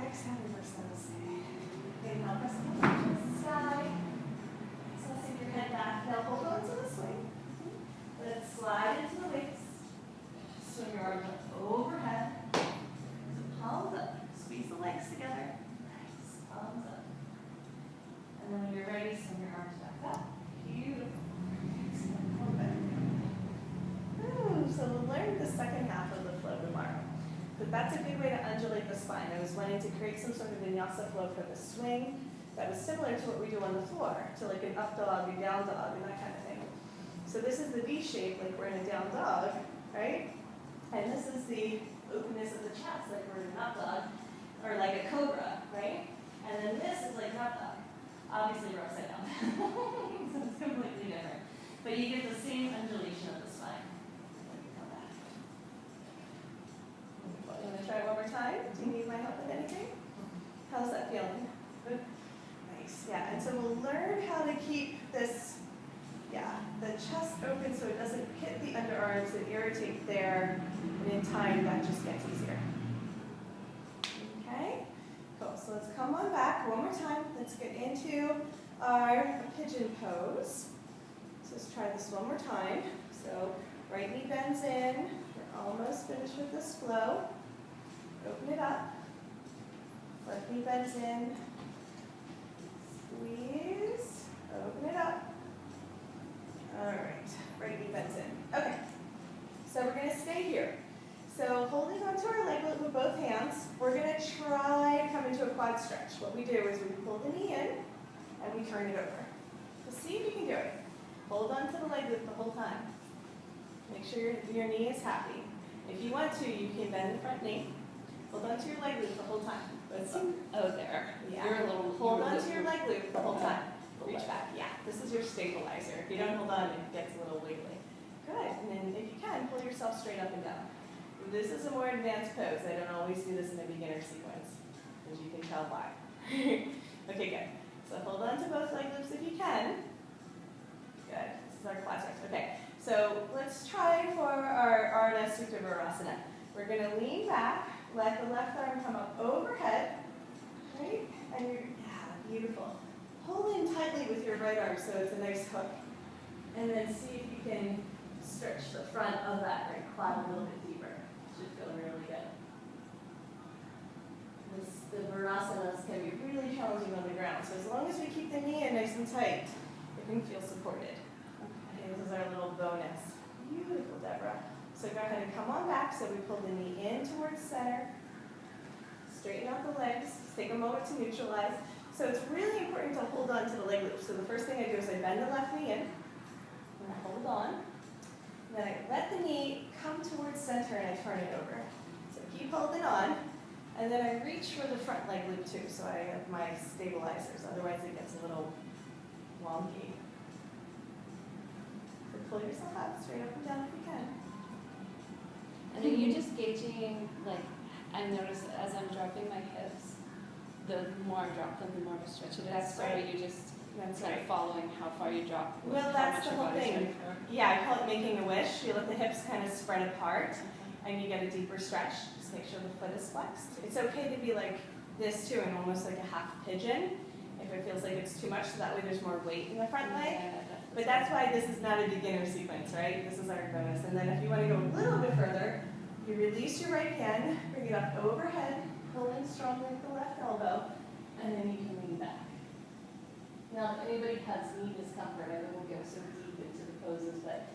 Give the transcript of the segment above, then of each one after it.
Exhale, reverse those. Inhale, press the hands towards the sky. So sink your head back. Now hold on to the swing. Let it slide into the waist. Swing your arms up overhead. So palms up. Squeeze the legs together. Nice. Palms up. And then when you're ready, swing your arms back up. Beautiful. Ooh, so we'll learn the second half of the flow tomorrow. But that's a good way to undulate the spine. I was wanting to create some sort of vinyasa flow for the swing that was similar to what we do on the floor, to like an up dog, a down dog, and that kind of thing. So this is the V shape, like we're in a down dog, right? And this is the openness of the chest, like we're in an up dog, or like a cobra, right? And then this is like an up dog. Obviously we're upside down. So it's completely different. But you get the same undulation of the spine. Let me come back. I'm going to try one more time. Do you need my help with anything? How's that feeling? Good? Nice. Yeah, and so we'll learn how to keep this, the chest open so it doesn't hit the underarms and irritate there. And in time, that just gets easier. Okay? Cool. So let's come on back one more time. Let's get into our pigeon pose. So let's try this one more time. So right knee bends in. We're almost finished with this flow. Open it up. Left knee bends in. Squeeze. Open it up. All right. Right knee bends in. Okay. So we're going to stay here. So holding onto our leg with both hands, we're going to try to come into a quad stretch. What we do is we pull the knee in and we turn it over. So see if you can do it. Hold on to the leg loop the whole time. Make sure your knee is happy. If you want to, you can bend the front knee. Hold on to your leg loop the whole time. Oh, there. Yeah. You're a little. Hold on to your leg loop the whole time. Reach back. Yeah. This is your stabilizer. If you don't hold on, it gets a little wiggly. Good. And then if you can, pull yourself straight up and down. This is a more advanced pose. I don't always do this in a beginner sequence, as you can tell why. Okay, good. So hold on to both leg loops if you can. Good. This is our quad stretch. Okay. So let's try for our Ardha Sutta Virasana. We're going to lean back, let the left arm come up overhead, right? And you're, beautiful. Hold in tightly with your right arm so it's a nice hook. And then see if you can stretch the front of that right quad a little bit deeper. Should feel really good. The Virasanas can be really challenging on the ground. So as long as we keep the knee in nice and tight, it can feel supported. Okay, this is our little bonus. Beautiful, Deborah. So go ahead and come on back. So we pull the knee in towards center. Straighten out the legs. Take a moment to neutralize. So it's really important to hold on to the leg loop. So the first thing I do is I bend the left knee in. And I hold on. Then I let the knee come towards center and I turn it over. So keep holding on. And then I reach for the front leg loop too. So I have my stabilizers. Otherwise it gets a little wonky. So pull yourself up, straight up and down if you can. And are you just gauging, like, I notice as I'm dropping my hips, the more I drop them, the more of a stretch it is. So are you just following how far you drop? Well, that's the whole thing. Yeah, I call it making a wish. You let the hips kind of spread apart, and you get a deeper stretch. Just make sure the foot is flexed. It's okay to be like this too, and almost like a half pigeon, if it feels like it's too much, so that way there's more weight in the front leg. But that's why this is not a beginner sequence, right? This is our bonus. And then if you want to go a little bit further, you release your right hand, bring it up overhead, pull in strongly with the left elbow, and then you can lean back. Now, if anybody has knee discomfort, I won't go so deep into the poses, but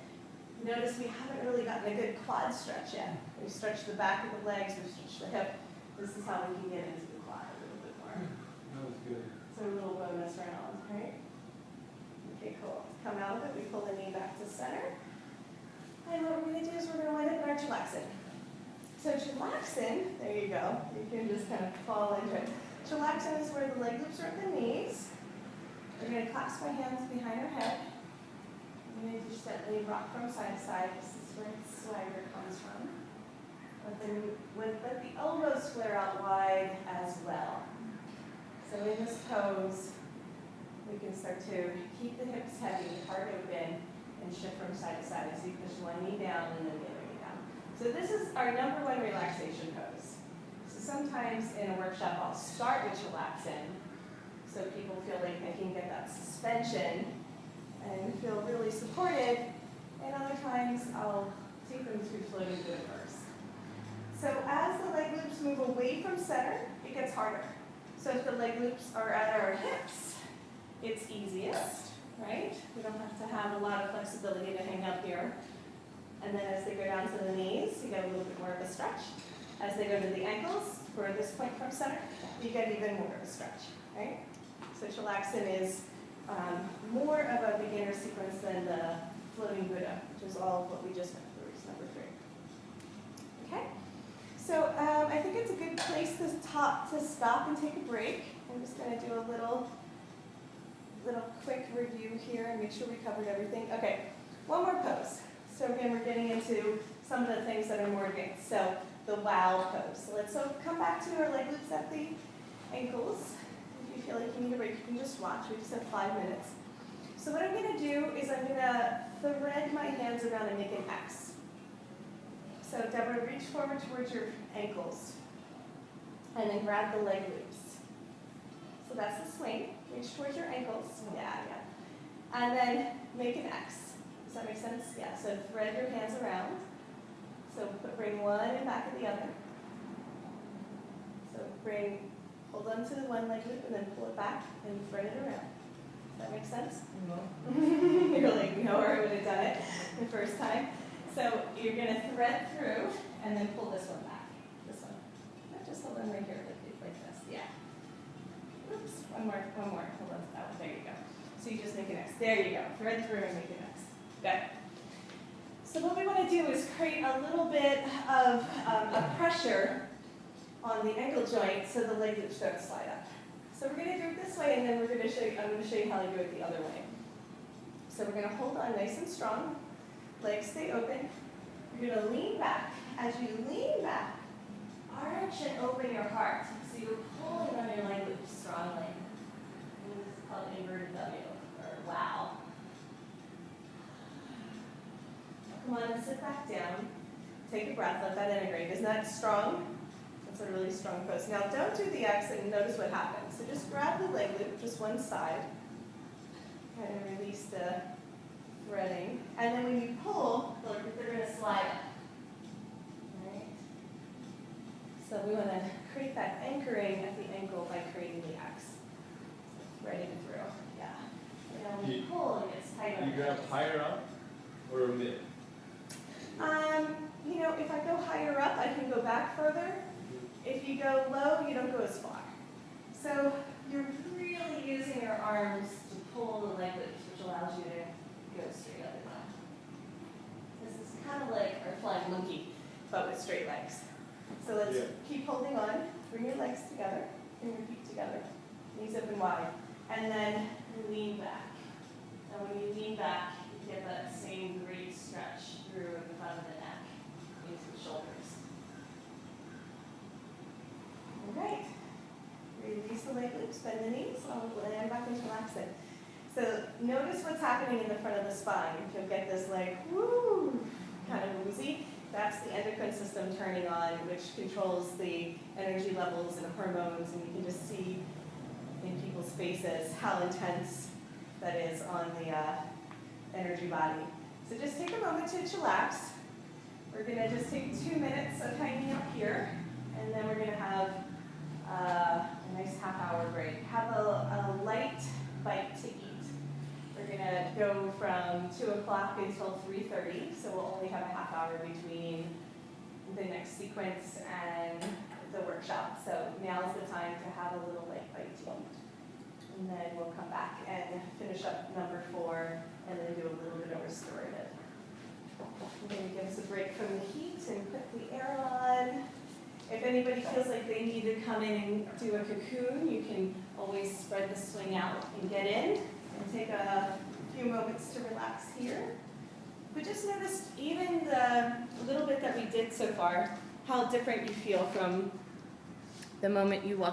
notice we haven't really gotten a good quad stretch yet. We've stretched the back of the legs, we've stretched the hip. This is how we can get into the quad a little bit more. That was good. So a little bonus round, right? Okay, cool. Come out of it, we pull the knee back to center. And what we're going to do is we're going to wind up in our chilaxin. So chilaxin, there you go. You can just kind of fall into it. Chilaxin is where the leg loops are at the knees. We're going to clasp my hands behind our head. I'm going to just gently rock from side to side. This is where the swagger comes from. Let the elbows flare out wide as well. So in this pose, we can start to keep the hips heavy, heart open, and shift from side to side. So you push one knee down and then the other knee down. So this is our #1 relaxation pose. So sometimes in a workshop I'll start with chillaxin, so people feel like they can get that suspension and feel really supported, and other times I'll take them through floating Buddha first. So as the leg loops move away from center, it gets harder. So if the leg loops are at our hips, it's easiest, right? We don't have to have a lot of flexibility to hang up here. And then as they go down to the knees, you get a little bit more of a stretch. As they go to the ankles, furthest point from center, you get even more of a stretch, right? So chillaxin is more of a beginner sequence than the floating Buddha, which is all of what we just went through, is number 3. Okay? So I think it's a good place to stop and take a break. I'm just going to do a little quick review here and make sure we covered everything. Okay, one more pose. So again, we're getting into some of the things that are more advanced. So the wow pose. So let's come back to our leg loops at the ankles. If you feel like you need a break, you can just watch. We just have 5 minutes. So what I'm going to do is I'm going to thread my hands around and make an X. So Deborah, reach forward towards your ankles. And then grab the leg loops. So that's the swing. Reach towards your ankles. Yeah. And then make an X. Does that make sense? Yeah, so thread your hands around. So bring one and back of the other. So hold on to the one leg loop and then pull it back and thread it around. Does that make sense? No. You're like, no, or I would have done it the first time. So you're going to thread through and then pull this one back. This one. Just hold on right here like this. Yeah. Oops. One more. Hold on to that one. There you go. So you just make an X. There you go. Thread through and make an X. Good. So what we want to do is create a little bit of a pressure on the ankle joint so the leg loops don't slide up. So we're going to do it this way, and then I'm going to show you how to do it the other way. So we're going to hold on nice and strong. Legs stay open. You're going to lean back. As you lean back, arch and open your heart. So you're pulling on your leg loops strongly. And this is called inverted W, or wow. Come on and sit back down. Take a breath, let that integrate. Isn't that strong? That's a really strong pose. Now don't do the X and notice what happens. So just grab the leg loop, just one side. Kind of release the threading. And then when you pull, look, they're going to slide up. Right? So we want to create that anchoring at the ankle by creating the X. Threading through. Yeah. And then when you pull, it gets tighter. You grab higher up or mid? If I go higher up, I can go back further. If you go low, you don't go as far. So you're really using your arms to pull the leg loops, which allows you to go straight up and down. This is kind of like our flying monkey, but with straight legs. So let's keep holding on. Bring your legs together, bring your feet together, knees open wide, and then lean back. And when you lean back, you get that same great stretch through the front of the neck into the shoulders. All right. Release the leg loops, bend the knees, I'll land back into relaxing. So notice what's happening in the front of the spine. You'll get this like, woo, kind of woozy. That's the endocrine system turning on, which controls the energy levels and hormones, and you can just see in people's faces how intense that is on the energy body. So just take a moment to chillax. We're going to just take 2 minutes of hanging up here, and then we're going to have a nice half-hour break. Have a light bite to eat. We're going to go from 2 o'clock until 3:30, so we'll only have a half hour between the next sequence and the workshop. So now's the time to have a little light bite to eat. And then we'll come back and finish up number 4 and then do a little bit of restorative. We're going to give us a break from the heat and put the air on. If anybody feels like they need to come in and do a cocoon, you can always spread the swing out and get in and take a few moments to relax here. But just notice even the little bit that we did so far, how different you feel from the moment you walk